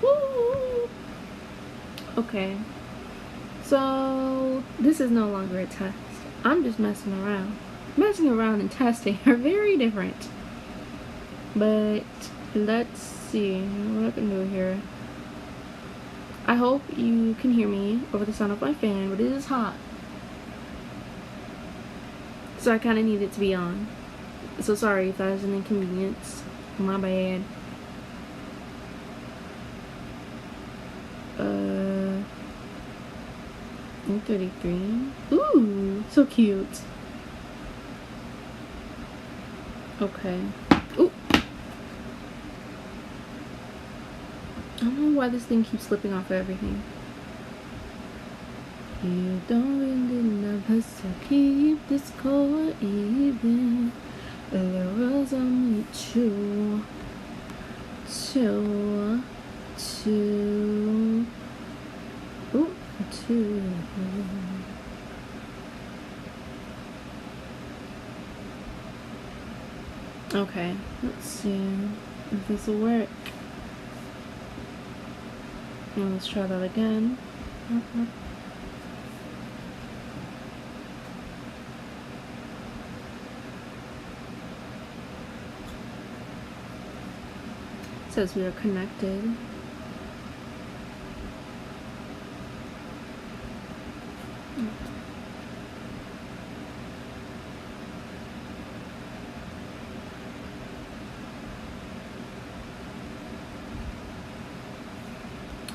Woo! Okay. So, this is no longer a test. I'm just messing around. Messing around and testing are very different. But, let's see what I can do here. I hope you can hear me over the sound of my fan, but it is hot. So I kind of need it to be on. So sorry if that is an inconvenience. My bad. 33. Ooh, so cute. Okay. Ooh. I don't know why this thing keeps slipping off of everything. You don't really love us to keep the score even. There was only two. Ooh, two. Okay, let's see if this will work. Let's try that again. It says we are connected.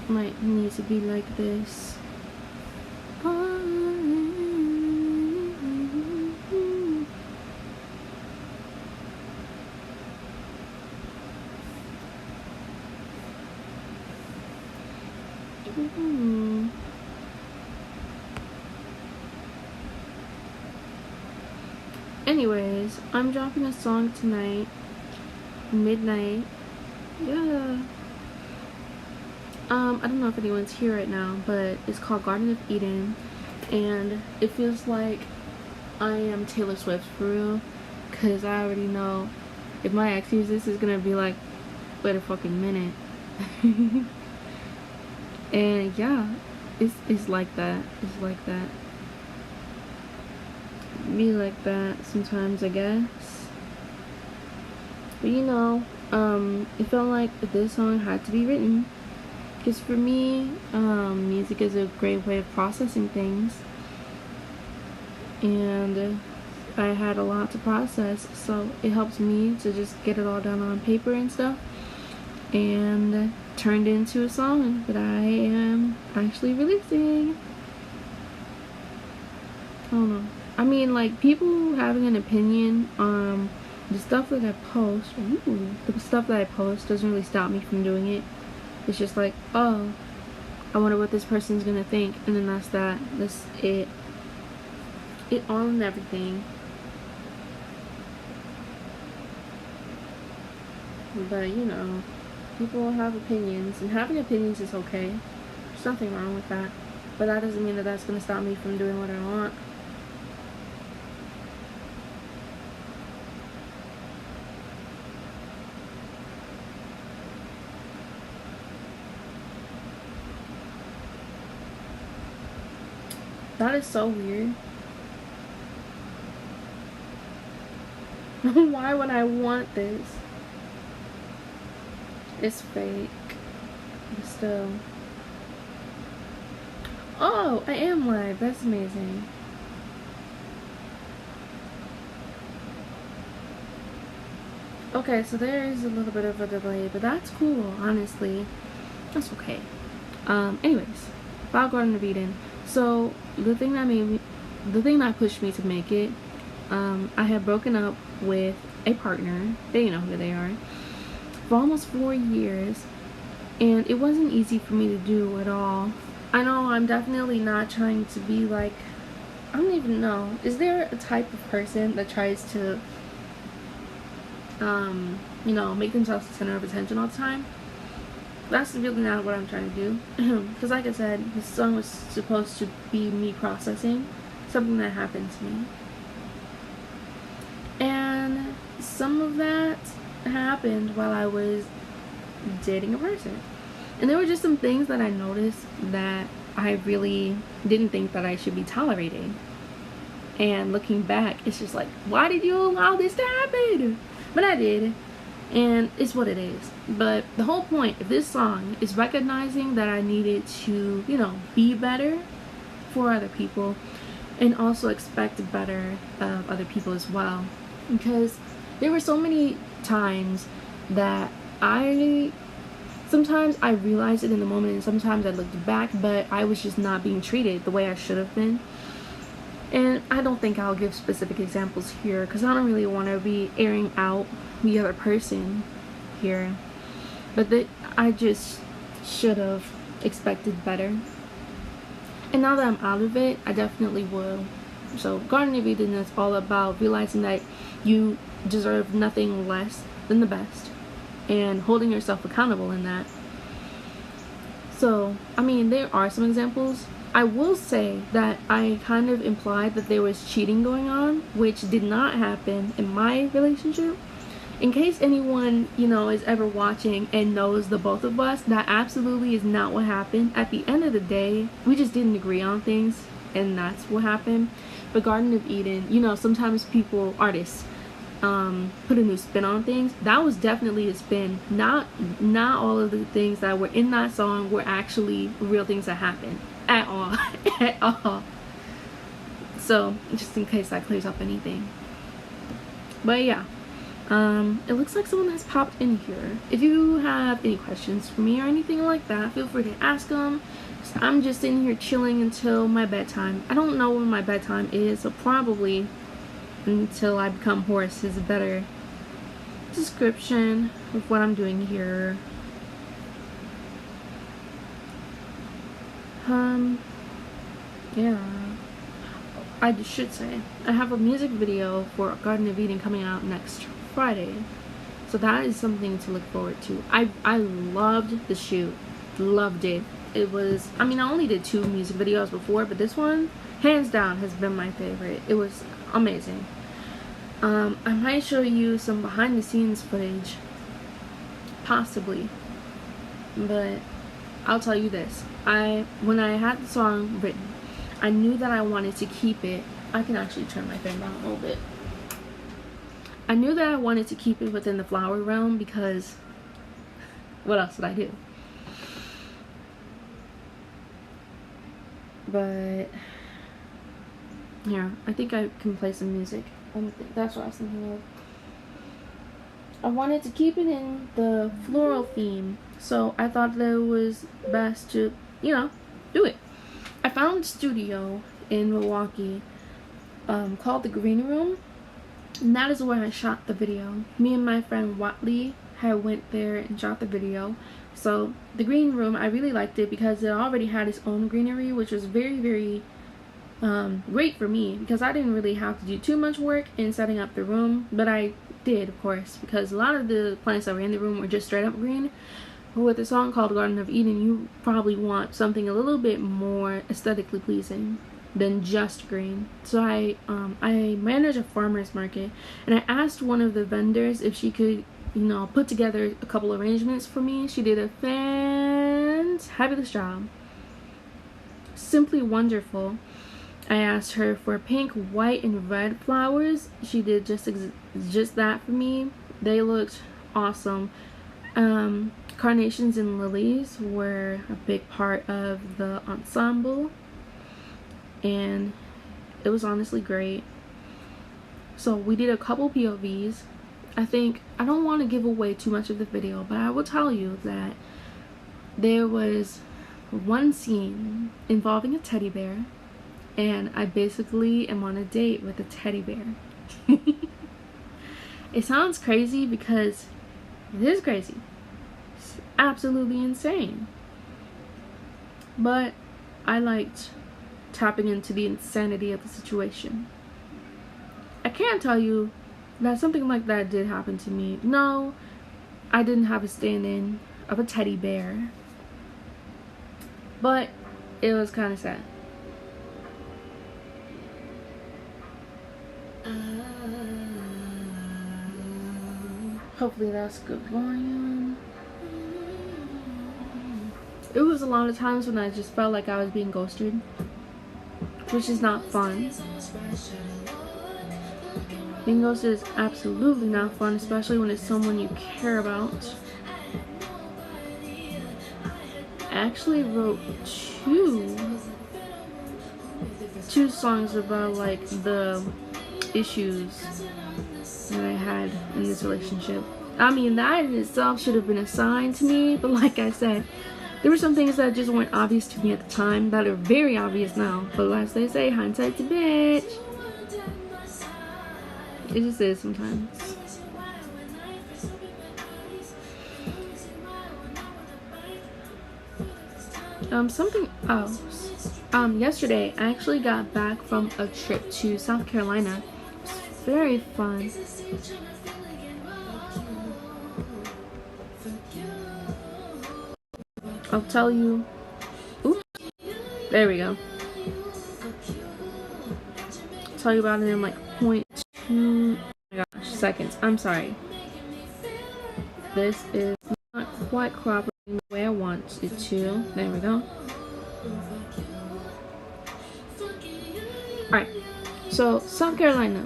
Might need to be like this. Anyways, I'm dropping a song tonight, midnight. Yeah. I don't know if anyone's here right now, but it's called Garden of Eden, and it feels like I am Taylor Swift for real, cause I already know if my ex hears this, it's gonna be like, wait a fucking minute. And yeah, it's like that. It's like that. Be like that sometimes, I guess. But you know, it felt like this song had to be written. Because for me, music is a great way of processing things. And I had a lot to process, so it helps me to just get it all down on paper and stuff. And turned into a song that I am actually releasing. I don't know. I mean, like, people having an opinion on the stuff that I post, the stuff that I post doesn't really stop me from doing it. It's just like, oh, I wonder what this person's gonna think, and then that's that. That's it. It all and everything. But you know, people have opinions, and having opinions is okay. There's nothing wrong with that. But that doesn't mean that that's gonna stop me from doing what I want. That is so weird. Why would I want this? It's fake. But still. Oh, I am live. That's amazing. Okay, so there is a little bit of a delay, but that's cool, honestly. That's okay. Anyways, about Garden of Eden. So the thing that pushed me to make it, I had broken up with a partner, they know who they are, for almost 4 years, and it wasn't easy for me to do at all. I know I'm definitely not trying to be like, I don't even know, is there a type of person that tries to you know, make themselves the center of attention all the time? That's really not what I'm trying to do. Because like I said, this song was supposed to be me processing something that happened to me. And some of that happened while I was dating a person. And there were just some things that I noticed that I really didn't think that I should be tolerating. And looking back, it's just like, why did you allow this to happen? But I did, and it's what it is. But the whole point of this song is recognizing that I needed to, you know, be better for other people, and also expect better of other people as well. Because there were so many times that sometimes I realized it in the moment, and sometimes I looked back, but I was just not being treated the way I should have been. And I don't think I'll give specific examples here, because I don't really want to be airing out the other person here. But I just should have expected better. And now that I'm out of it, I definitely will. So Garden of Eden is all about realizing that you deserve nothing less than the best, and holding yourself accountable in that. So, I mean, there are some examples. I will say that I kind of implied that there was cheating going on, which did not happen in my relationship. In case anyone, you know, is ever watching and knows the both of us, that absolutely is not what happened. At the end of the day, we just didn't agree on things, and that's what happened. But Garden of Eden, you know, sometimes artists, put a new spin on things. That was definitely a spin. Not all of the things that were in that song were actually real things that happened at all. At all. So just in case that clears up anything. But yeah, it looks like someone has popped in here. If you have any questions for me or anything like that, feel free to ask them. I'm just in here chilling until my bedtime. I don't know when my bedtime is, so probably until I become hoarse is a better description of what I'm doing here. Yeah, I should say I have a music video for Garden of Eden coming out next Friday, so that is something to look forward to. I loved the shoot, loved it. It was, I mean, I only did 2 music videos before, but this one hands down has been my favorite. It was amazing. I might show you some behind the scenes footage, possibly, but I'll tell you this. When I had the song written, I knew that I wanted to keep it. I can actually turn my fan down a little bit. I knew that I wanted to keep it within the flower realm, because what else would I do? But yeah, I think I can play some music. That's what I was thinking of. I wanted to keep it in the floral theme, so I thought that it was best to, you know, do it. I found a studio in Milwaukee called The Green Room, and that is where I shot the video. Me and my friend Watley had went there and shot the video. So The Green Room, I really liked it because it already had its own greenery, which was very, very great for me, because I didn't really have to do too much work in setting up the room, but I did, of course, because a lot of the plants that were in the room were just straight up green. But with a song called Garden of Eden, you probably want something a little bit more aesthetically pleasing than just green. So I manage a farmer's market, and I asked one of the vendors if she could, you know, put together a couple arrangements for me. She did a fabulous job. Simply wonderful. I asked her for pink, white, and red flowers. She did just that for me. They looked awesome. Carnations and lilies were a big part of the ensemble, and it was honestly great. So we did a couple POVs. I don't want to give away too much of the video, but I will tell you that there was one scene involving a teddy bear, and I basically am on a date with a teddy bear. It sounds crazy because it is crazy. It's absolutely insane. But I liked tapping into the insanity of the situation. I can't tell you that something like that did happen to me. No, I didn't have a stand-in of a teddy bear, but it was kind of sad. Hopefully that's good volume. it was a lot of times when I just felt like I was being ghosted, which is not fun. Being ghosted is absolutely not fun, especially when it's someone you care about. I actually wrote two songs about like the issues that I had in this relationship. I mean, that in itself should have been a sign to me, but like I said, there were some things that just weren't obvious to me at the time that are very obvious now. But as they say, hindsight's a bitch. It just is sometimes. Something else. Yesterday I actually got back from a trip to South Carolina. It was very fun. I'll tell you. Oops. There we go. I'll tell you about it in like 0.2 seconds. I'm sorry. This is not quite cooperating the way I want it to. There we go. Alright. So, South Carolina.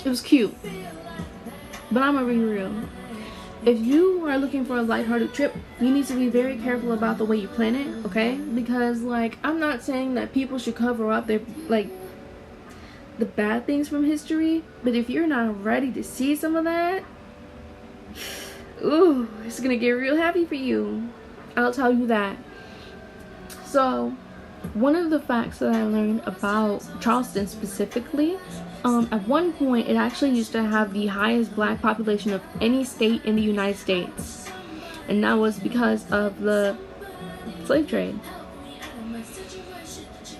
It was cute. But I'm gonna be real. If you are looking for a lighthearted trip, you need to be very careful about the way you plan it, okay? Because, like, I'm not saying that people should cover up their, like, the bad things from history, but if you're not ready to see some of that, ooh, it's gonna get real happy for you. I'll tell you that. So, one of the facts that I learned about Charleston specifically, at one point it actually used to have the highest black population of any state in the United States, and that was because of the slave trade.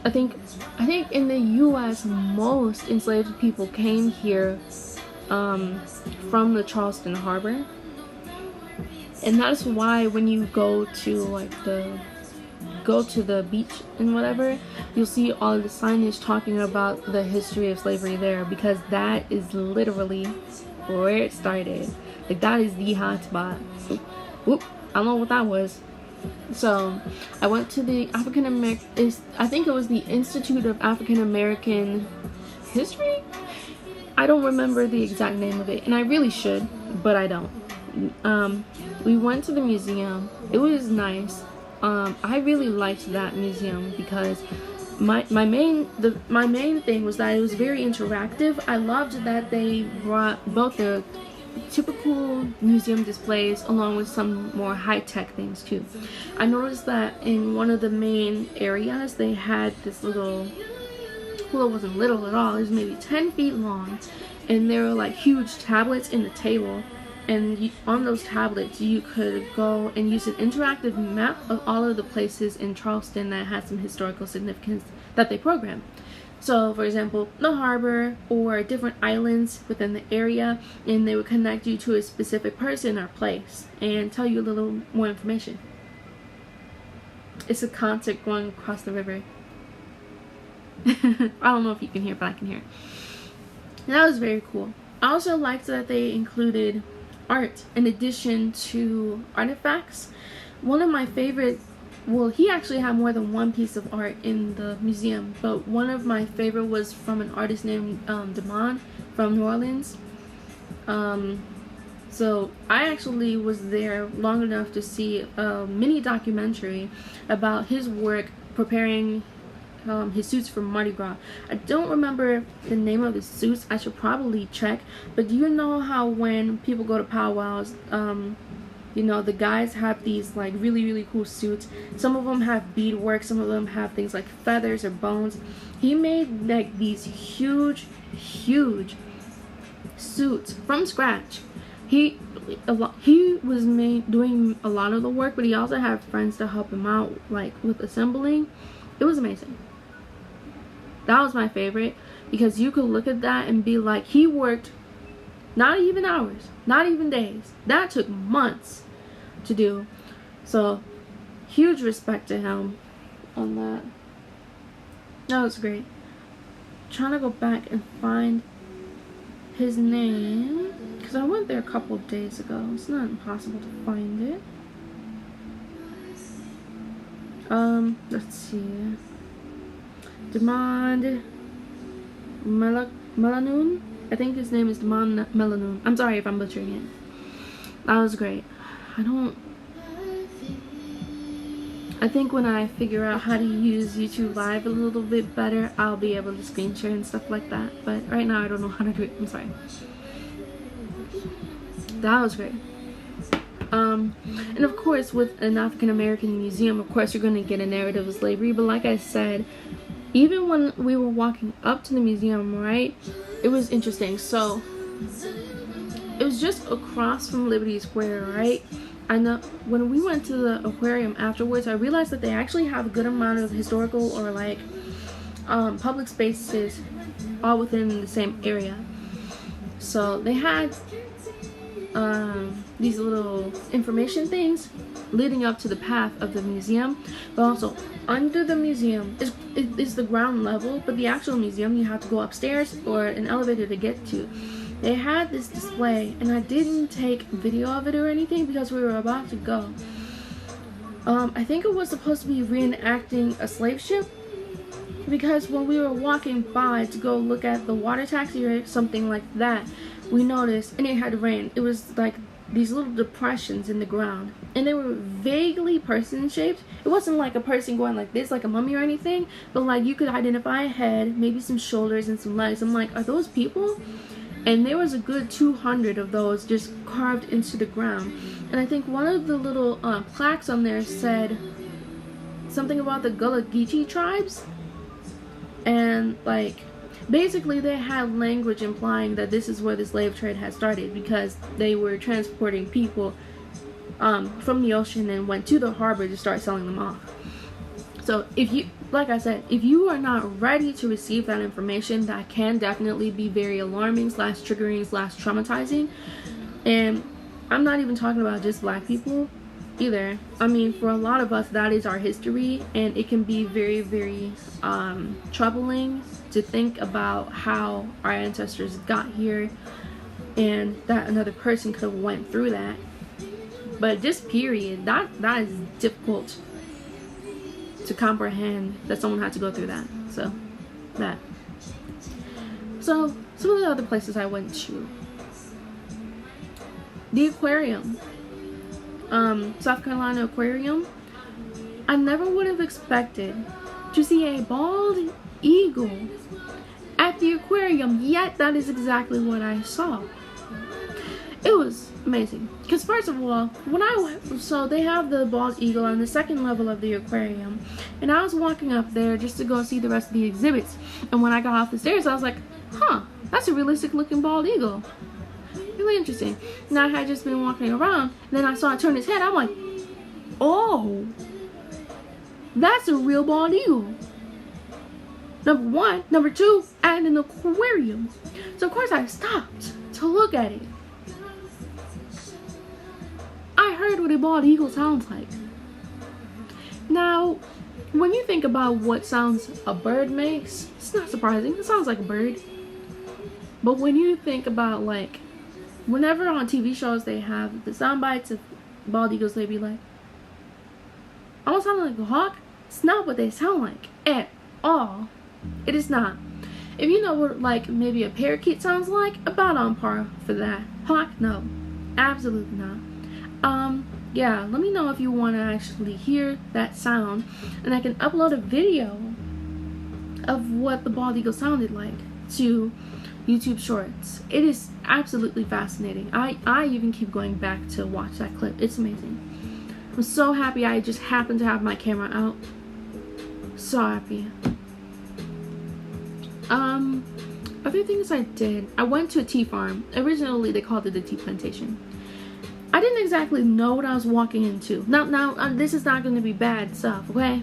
I think in the U.S. most enslaved people came here from the Charleston Harbor, and that's why when you go to like the beach and whatever, you'll see all the signage talking about the history of slavery there, because that is literally where it started. Like, that is the hot spot. Whoop, I don't know what that was. So I went to the I think it was the Institute of African American History. I don't remember the exact name of it, and I really should, but I don't. We went to the museum. It was nice. I really liked that museum because my main thing was that it was very interactive. I loved that they brought both the typical museum displays along with some more high-tech things too. I noticed that in one of the main areas they had this little, well, it wasn't little at all, it was maybe 10 feet long, and there were like huge tablets in the table, and on those tablets you could go and use an interactive map of all of the places in Charleston that had some historical significance that they programmed. So, for example, the harbor or different islands within the area, and they would connect you to a specific person or place and tell you a little more information. It's a concert going across the river. I don't know if you can hear, but I can hear. And that was very cool. I also liked that they included art in addition to artifacts. One of my favorite, well, he actually had more than one piece of art in the museum, but one of my favorite was from an artist named Demond from New Orleans. So I actually was there long enough to see a mini documentary about his work preparing his suits for Mardi Gras. I don't remember the name of the suits. I should probably check. But do you know how when people go to powwows, you know, the guys have these like really cool suits. Some of them have beadwork, some of them have things like feathers or bones. He made like these huge suits from scratch. He was doing a lot of the work, but he also had friends to help him out, like with assembling. It was amazing. That was my favorite, because you could look at that and be like, he worked not even hours, not even days. That took months to do. So huge respect to him on that. That was great. Trying to go back and find his name, because I went there a couple of days ago. It's not impossible to find it. Let's see. Demond Melanoon. I think his name is Demond Melanoon. I'm sorry if I'm butchering it. That was great. I think when I figure out how to use YouTube Live a little bit better, I'll be able to screen share and stuff like that. But right now I don't know how to do it. I'm sorry. That was great. And of course, with an African American museum, of course you're going to get a narrative of slavery. But like I said, even when we were walking up to the museum, right, it was interesting. So it was just across from Liberty Square, right? I know when we went to the aquarium afterwards, I realized that they actually have a good amount of historical or like public spaces all within the same area. So they had these little information things leading up to the path of the museum, but also under the museum is the ground level, but the actual museum you have to go upstairs or an elevator to get to. They had this display, and I didn't take video of it or anything because we were about to go. I think it was supposed to be reenacting a slave ship, because when we were walking by to go look at the water taxi or something like that, we noticed, and it had rain, it was like these little depressions in the ground, and they were vaguely person shaped. It wasn't like a person going like this, like a mummy or anything, but like you could identify a head, maybe some shoulders and some legs. I'm like, are those people? And there was a good 200 of those just carved into the ground. And I think one of the little plaques on there said something about the Gullah Geechee tribes, and like basically they had language implying that this is where the slave trade had started, because they were transporting people from the ocean and went to the harbor to start selling them off. So if you, like I said, if you are not ready to receive that information, that can definitely be very alarming / triggering / traumatizing. And I'm not even talking about just black people either. I mean, for a lot of us, that is our history, and it can be very, very troubling to think about how our ancestors got here and that another person could have went through that. But just period, that is difficult to comprehend, that someone had to go through that. So some of the other places I went to, the aquarium, South Carolina Aquarium. I never would have expected to see a bald eagle at the aquarium, yet that is exactly what I saw. It was amazing, because first of all, when I went, so they have the bald eagle on the second level of the aquarium, and I was walking up there just to go see the rest of the exhibits, and when I got off the stairs, I was like, huh, that's a realistic looking bald eagle, really interesting. And I had just been walking around, and then I saw it turn its head. I'm like, oh, that's a real bald eagle. Number one. Number two, at an aquarium. So of course I stopped to look at it. I heard what a bald eagle sounds like. Now, when you think about what sounds a bird makes, it's not surprising. It sounds like a bird. But when you think about, like, whenever on TV shows they have the sound bites of bald eagles, they be like, almost sound like a hawk. It's not what they sound like at all. It is not. If you know what, like, maybe a parakeet sounds like, about on par for that. Hawk, no. Absolutely not. Yeah, let me know if you want to actually hear that sound, and I can upload a video of what the bald eagle sounded like to YouTube Shorts. It is absolutely fascinating. I even keep going back to watch that clip. It's amazing. I'm so happy I just happened to have my camera out. So happy. Other things I did, I went to a tea farm. Originally they called it a tea plantation. I didn't exactly know what I was walking into. Now, this is not going to be bad stuff, okay?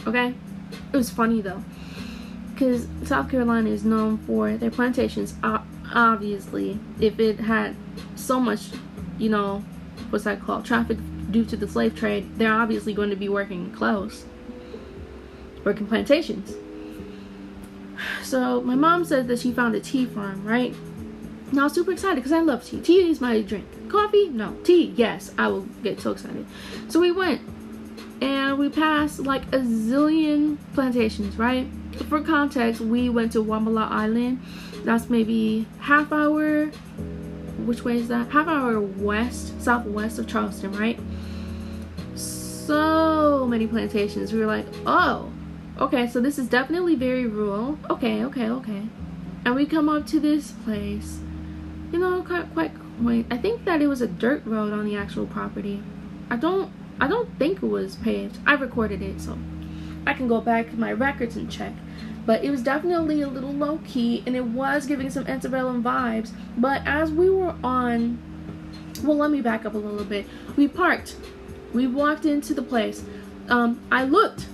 Okay? It was funny though, because South Carolina is known for their plantations. Obviously, if it had so much, you know, what's that called, traffic due to the slave trade, they're obviously going to be working close, working plantations. So my mom said that she found a tea farm, right? And I was super excited because I love tea. Tea is my drink. Coffee? No. Tea? Yes. I will get so excited. So we went. and we passed like a zillion plantations, right? For context, we went to Wambala Island. That's maybe half hour, which way is that? Half hour southwest of Charleston, right? So many plantations. We were like, oh, okay, so this is definitely very rural. Okay. And we come up to this place, you know, quite quaint. I think that it was a dirt road on the actual property. I don't think it was paved. I recorded it, so I can go back in my records and check. But it was definitely a little low key, and it was giving some antebellum vibes. But as we were on, well, let me back up a little bit. We parked. We walked into the place. I looked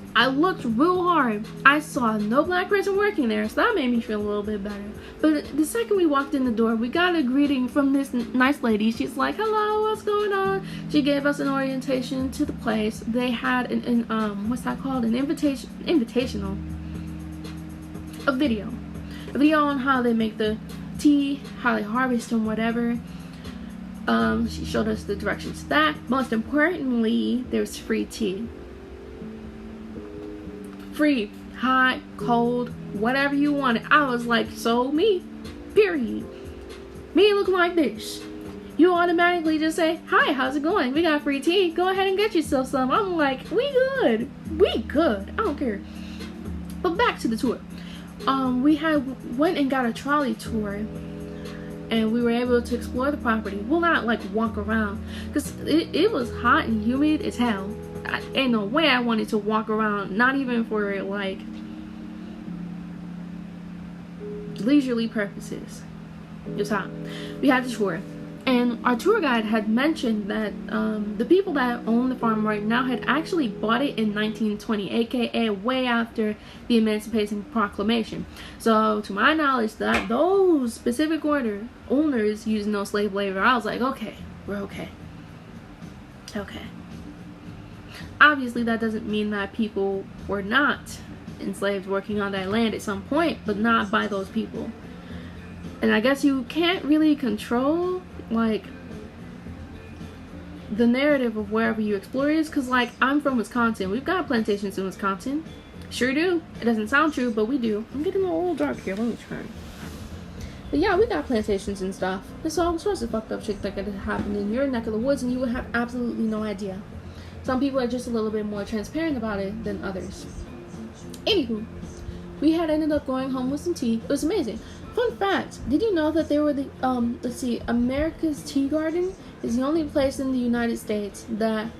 real hard. I saw no black person working there, so that made me feel a little bit better. But the second we walked in the door, we got a greeting from this nice lady. She's like, hello, what's going on? She gave us an orientation to the place. They had an what's that called? An invitational. A video on how they make the tea, how they harvest and whatever. She showed us the directions to that. Most importantly, there's free tea. Free, hot, cold, whatever you wanted. I was like, so me, period. Me looking like this. You automatically just say, hi, how's it going? We got free tea. Go ahead and get yourself some. I'm like, we good. I don't care. But back to the tour. We went and got a trolley tour, and we were able to explore the property. Well, not like walk around, because it was hot and humid as hell. Ain't no way I wanted to walk around, not even for like leisurely purposes. It was hot. We had the tour, and our tour guide had mentioned that the people that own the farm right now had actually bought it in 1920, aka way after the Emancipation Proclamation. So to my knowledge, that those specific owners used no slave labor. I was like, okay, we're okay. Obviously that doesn't mean that people were not enslaved working on that land at some point, but not by those people. And I guess you can't really control like the narrative of wherever you explore is, because like I'm from Wisconsin. We've got plantations in Wisconsin. Sure do. It doesn't sound true, but we do. I'm getting a little dark here. Let me turn. But yeah, we got plantations and stuff. There's all sorts of fucked up shit that could happen in your neck of the woods, and you would have absolutely no idea. Some people are just a little bit more transparent about it than others. Anywho, we had ended up going home with some tea. It was amazing. Fun fact, did you know that they were the, America's Tea Garden is the only place in the United States that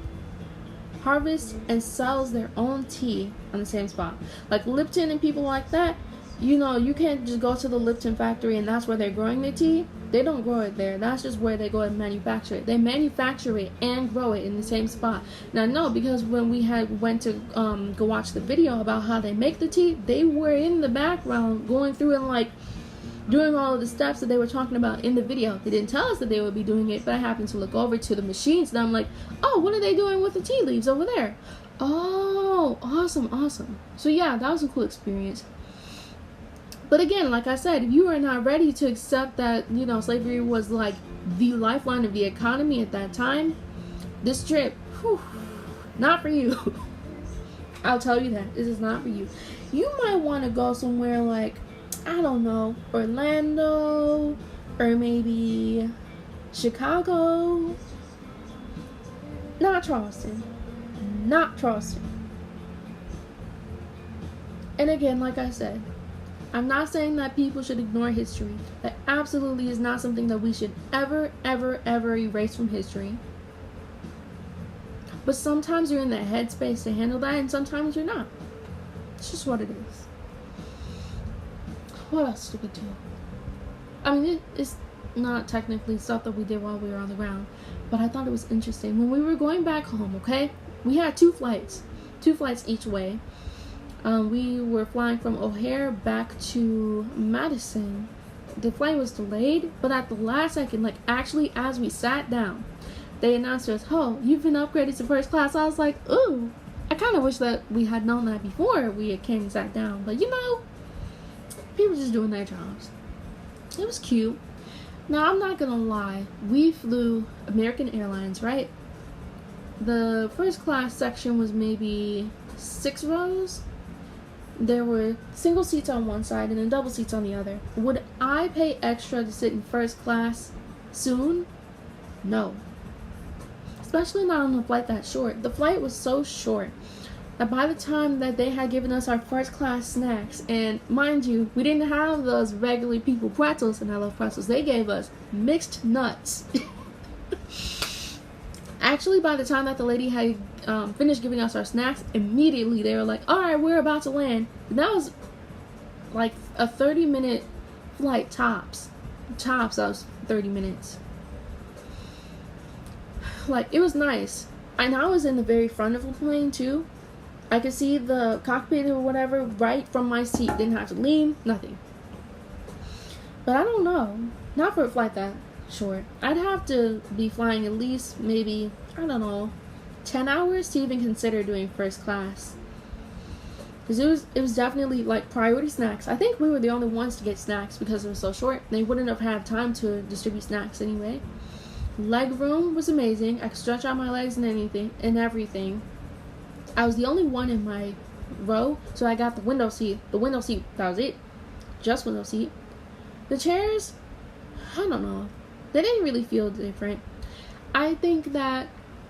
harvests and sells their own tea on the same spot. Like Lipton and people like that, you know, you can't just go to the Lipton factory and that's where they're growing their tea. They don't grow it there. That's just where they go and manufacture it. They manufacture it and grow it in the same spot. Now, no, because when we went to go watch the video about how they make the tea, they were in the background going through and like doing all of the steps that they were talking about in the video. They didn't tell us that they would be doing it, but I happened to look over to the machines and I'm like, oh, what are they doing with the tea leaves over there? Oh, awesome. So yeah, that was a cool experience. But again, like I said, if you are not ready to accept that, you know, slavery was like the lifeline of the economy at that time, this trip, not for you. I'll tell you that. This is not for you. You might want to go somewhere like, I don't know, Orlando, or maybe Chicago. Not Charleston. And again, like I said, I'm not saying that people should ignore history. That absolutely is not something that we should ever erase from history. But sometimes you're in the headspace to handle that, and sometimes you're not. It's just what it is. What else did we do? I mean, it's not technically stuff that we did while we were on the ground, but I thought it was interesting. When we were going back home, okay, we had two flights each way. We were flying from O'Hare back to Madison. The flight was delayed, but at the last second, like actually as we sat down, they announced to us, oh, you've been upgraded to first class. I was like, ooh, I kind of wish that we had known that before we came and sat down. But you know, people just doing their jobs. It was cute. Now, I'm not gonna lie. We flew American Airlines, right? the first class section was maybe 6 rows. There were single seats on one side and then double seats on the other. Would I pay extra to sit in first class soon? No. Especially not on a flight that short. The flight was so short that by the time that they had given us our first class snacks, and mind you, we didn't have those regular people pretzels, and I love pretzels, they gave us mixed nuts. Actually, by the time that the lady had finished giving us our snacks, immediately they were like, alright, we're about to land. And that was like a 30-minute flight tops. That was 30 minutes. Like, it was nice. And I was in the very front of the plane too. I could see the cockpit or whatever right from my seat. Didn't have to lean, nothing. But I don't know. Not for a flight that short. I'd have to be flying at least maybe, I don't know, 10 hours to even consider doing first class. Because it was definitely like priority snacks. I think we were the only ones to get snacks because it was so short. They wouldn't have had time to distribute snacks anyway. Leg room was amazing. I could stretch out my legs and everything. I was the only one in my row, so I got the window seat. The window seat, that was it. Just window seat. The chairs, I don't know. They didn't really feel different. I think that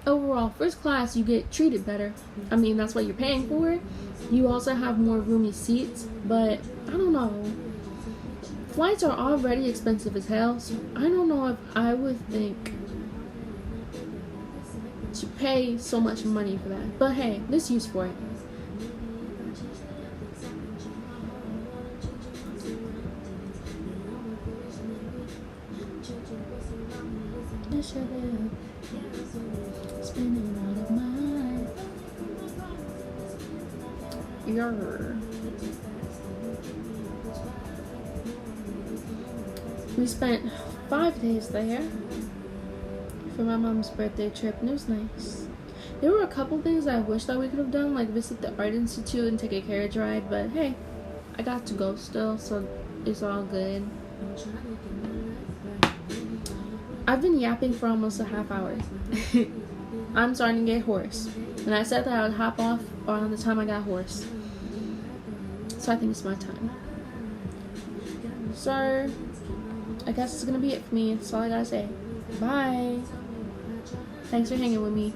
overall, first class, you get treated better. I mean, that's what you're paying for. You also have more roomy seats, but I don't know. Flights are already expensive as hell, so I don't know if I would think to pay so much money for that. But hey, there's use for it. Spending all of mine. We spent 5 days there for my mom's birthday trip, and it was nice. There were a couple things I wish that we could have done, like visit the Art Institute and take a carriage ride, but hey, I got to go still, so it's all good. I've been yapping for almost a half hour. I'm starting to get hoarse. And I said that I would hop off around the time I got hoarse. So I think it's my time. So, I guess it's gonna be it for me. That's all I gotta say. Bye. Thanks for hanging with me.